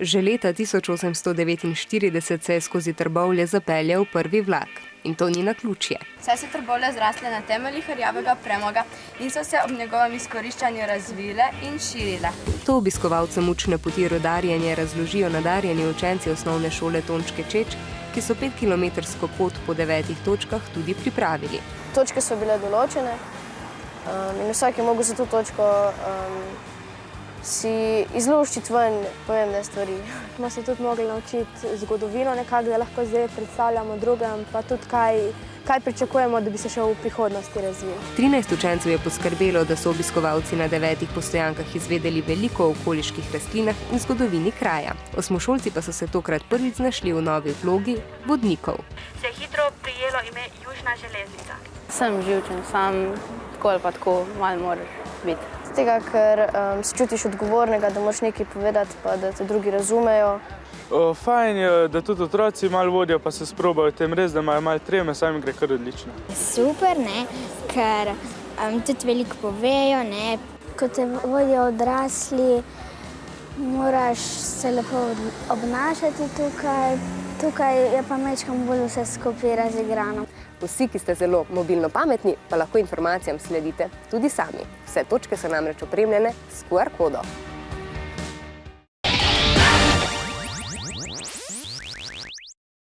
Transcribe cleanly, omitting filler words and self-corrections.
Že leta 1849 se je skozi Trbovlje zapeljal prvi vlak. In to ni naključje. Saj so Trbovlje zrasle na temeljih rjavega premoga in so se ob njegovem izkoriščanju razvile in širile. To obiskovalcem učne poti rudarjenja razložijo nadarjeni učenci osnovne šole Tončke Čeč, ki so 5-kilometrsko pot po 9 točkah tudi pripravili. Točke so bile določene in vsak je mogel za to točko si izluščiti ven pomembne stvari. Smo se tudi mogli naučiti zgodovino nekako, da lahko zdaj predstavljamo drugem, pa tudi kaj pričakujemo, da bi se še v prihodnosti razvili. 13 učencev je poskrbelo, da so obiskovalci na 9 postojankah izvedeli veliko o okoliških rastlinah in zgodovini kraja. Osmošolci pa so se tokrat prvič znašli v novi vlogi vodnikov. Se je hitro prijelo ime Južna železnica. Sem živčen, sam tako ali pa tako malo moraš biti. Tega, ker se čutiš odgovornega, da moraš nekaj povedati, pa da te drugi razumejo. Fajn je, da tudi otroci malo vodijo, pa se sprobajo tem res, da imajo malo treme, sami gre kar odlično. Super, ne, ker tudi veliko povejo, ne. Ko te vodijo odrasli, moraš se lepo obnašati tukaj. Tukaj je pa majčkeno bolj vse skupaj razigrano. Vsi, ki ste zelo mobilno pametni, pa lahko informacijam sledite tudi sami. Vse točke so namreč opremljene s QR kodo.